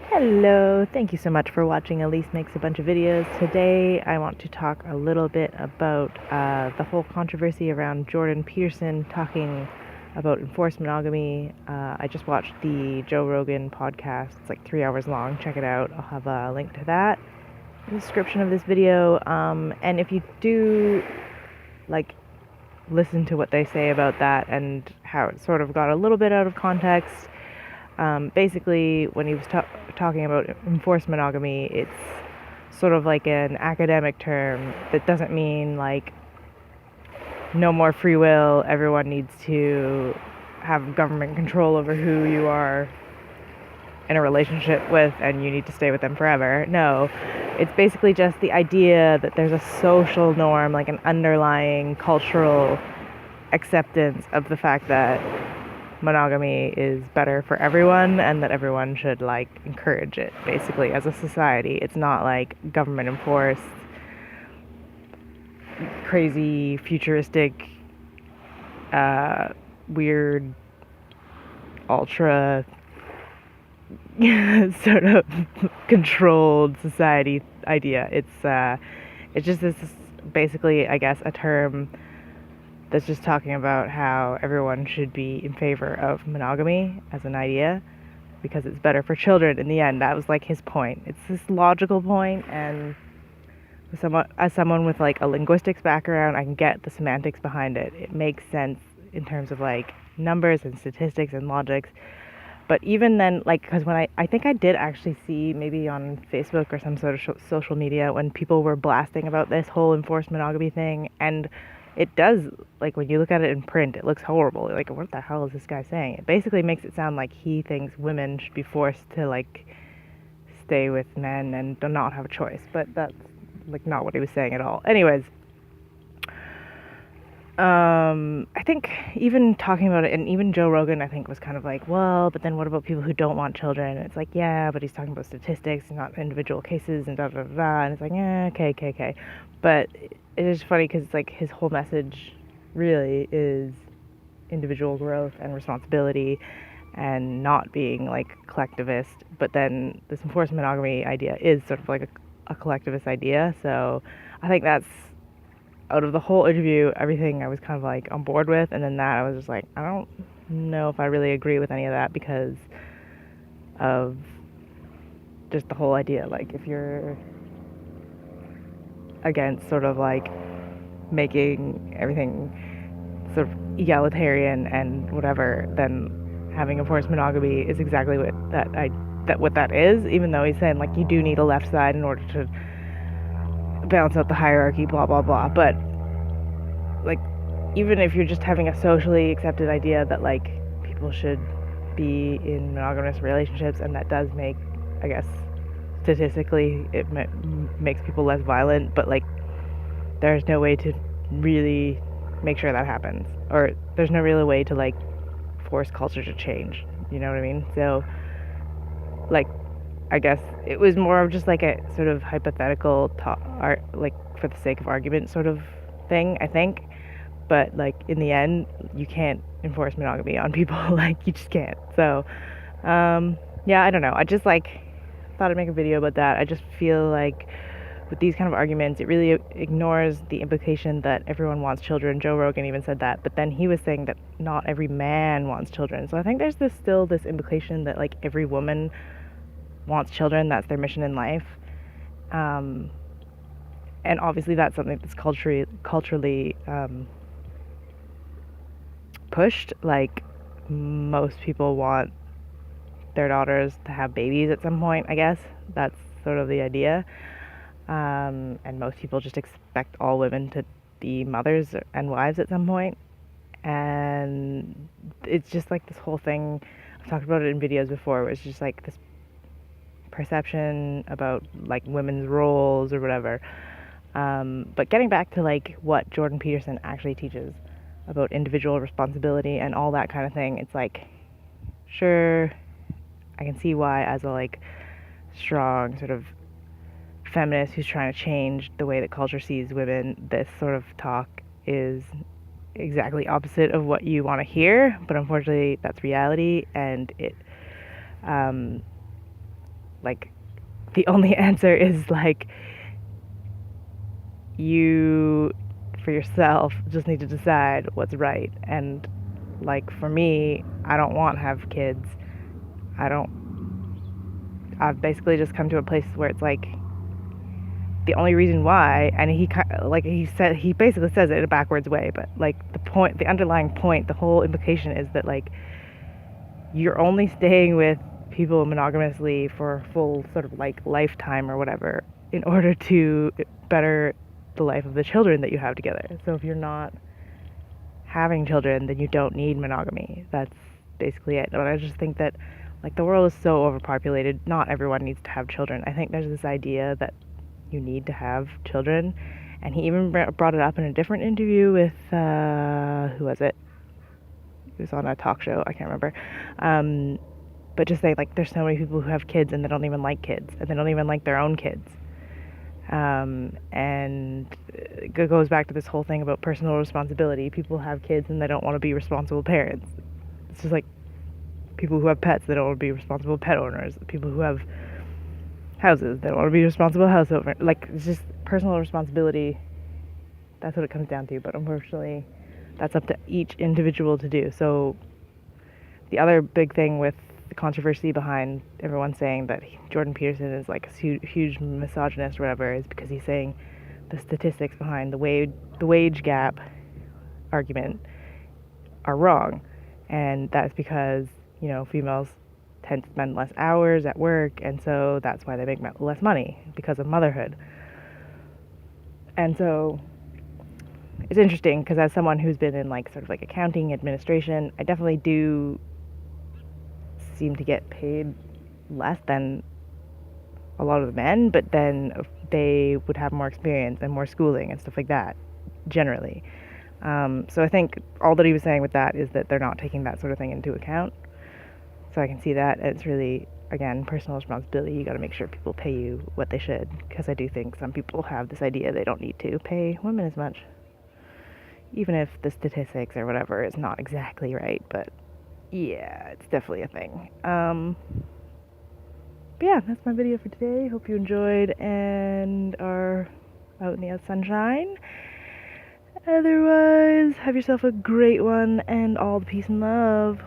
Hello, thank you so much for watching Elise Makes a Bunch of Videos. Today I want to talk a little bit about the whole controversy around Jordan Peterson talking about enforced monogamy. I just watched the Joe Rogan podcast. It's like 3 hours long. Check it out. I'll have a link to that in the description of this video. And if you do like listen to what they say about that and how it sort of got a little bit out of context, basically, when he was talking about enforced monogamy, it's sort of like an academic term that doesn't mean like no more free will, everyone needs to have government control over who you are in a relationship with and you need to stay with them forever. No, it's basically just the idea that there's a social norm, like an underlying cultural acceptance of the fact that monogamy is better for everyone and that everyone should like encourage it basically as a society. It's not like government enforced, crazy, futuristic, weird, ultra sort of controlled society idea. It's just this basically, I guess, a term that's just talking about how everyone should be in favor of monogamy as an idea because it's better for children in the end. That was like his point. It's this logical point, and as someone with like a linguistics background, I can get the semantics behind it. It makes sense in terms of like numbers and statistics and logics. But even then, like, because when I think I did actually see maybe on Facebook or some sort of social media when people were blasting about this whole enforced monogamy thing, and it does, like, when you look at it in print, it looks horrible. Like, what the hell is this guy saying? It basically makes it sound like he thinks women should be forced to, like, stay with men and do not have a choice. But that's, like, not what he was saying at all. Anyways, I think even talking about it, and even Joe Rogan, I think, was kind of like, well, but then what about people who don't want children? And it's like, yeah, but he's talking about statistics, not individual cases, and da da da da. And it's like, yeah, okay. But it is funny because it's like his whole message really is individual growth and responsibility and not being like collectivist. But then this enforced monogamy idea is sort of like a collectivist idea. So I think that's, out of the whole interview, everything I was kind of like on board with, and then that I was just like, I don't know if I really agree with any of that because of just the whole idea. Like, if you're against sort of like making everything sort of egalitarian and whatever, then having enforced monogamy is exactly what that is. Even though he's saying like you do need a left side in order to balance out the hierarchy, blah blah blah. But like, even if you're just having a socially accepted idea that like people should be in monogamous relationships, and that does make, I guess, statistically it makes people less violent, but like there's no way to really make sure that happens, or there's no real way to like force culture to change, you know what I mean? So like, I guess it was more of just like a sort of hypothetical like for the sake of argument sort of thing, I think. But like in the end, you can't enforce monogamy on people. Like, you just can't. So yeah, I don't know. I just like thought I'd make a video about that. I just feel like with these kind of arguments, it really ignores the implication that everyone wants children. Joe Rogan even said that, but then he was saying that not every man wants children. So I think there's still this implication that like every woman wants children. That's their mission in life. And obviously that's something that's culturally pushed. Like, most people want their daughters to have babies at some point, I guess. That's sort of the idea. And most people just expect all women to be mothers and wives at some point. And it's just like this whole thing, I've talked about it in videos before, where it's just like this perception about like women's roles or whatever. But getting back to like what Jordan Peterson actually teaches about individual responsibility and all that kind of thing, it's like, sure, I can see why, as a like strong sort of feminist who's trying to change the way that culture sees women, this sort of talk is exactly opposite of what you want to hear, but unfortunately that's reality. And it like, the only answer is, like, you, for yourself, just need to decide what's right. And, like, for me, I don't want to have kids. I've basically just come to a place where it's like, the only reason why, and he basically says it in a backwards way, but, like, the underlying point, the whole implication is that, like, you're only staying with people monogamously for a full sort of, like, lifetime or whatever in order to better the life of the children that you have together. So if you're not having children, then you don't need monogamy. That's basically it. But I just think that, like, the world is so overpopulated. Not everyone needs to have children. I think there's this idea that you need to have children, and he even brought it up in a different interview with who was it? It was on a talk show. I can't remember. But just say, like, there's so many people who have kids and they don't even like kids, and they don't even like their own kids. And it goes back to this whole thing about personal responsibility. People have kids and they don't want to be responsible parents. It's just like people who have pets, they don't want to be responsible pet owners. People who have houses, they don't want to be responsible house owners. Like, it's just personal responsibility. That's what it comes down to. But unfortunately, that's up to each individual to do. So the other big thing with the controversy behind everyone saying that Jordan Peterson is, like, a huge misogynist or whatever is because he's saying the statistics behind the wage gap argument are wrong, and that's because, you know, females tend to spend less hours at work, and so that's why they make less money, because of motherhood. And so it's interesting because, as someone who's been in, like, sort of like accounting, administration, I definitely do seem to get paid less than a lot of the men, but then they would have more experience and more schooling and stuff like that, generally. So I think all that he was saying with that is that they're not taking that sort of thing into account. So I can see that. And it's really, again, personal responsibility. You got to make sure people pay you what they should, because I do think some people have this idea they don't need to pay women as much, even if the statistics or whatever is not exactly right. But yeah, it's definitely a thing. But yeah, that's my video for today. Hope you enjoyed and are out in the sunshine. Otherwise, have yourself a great one, and all the peace and love.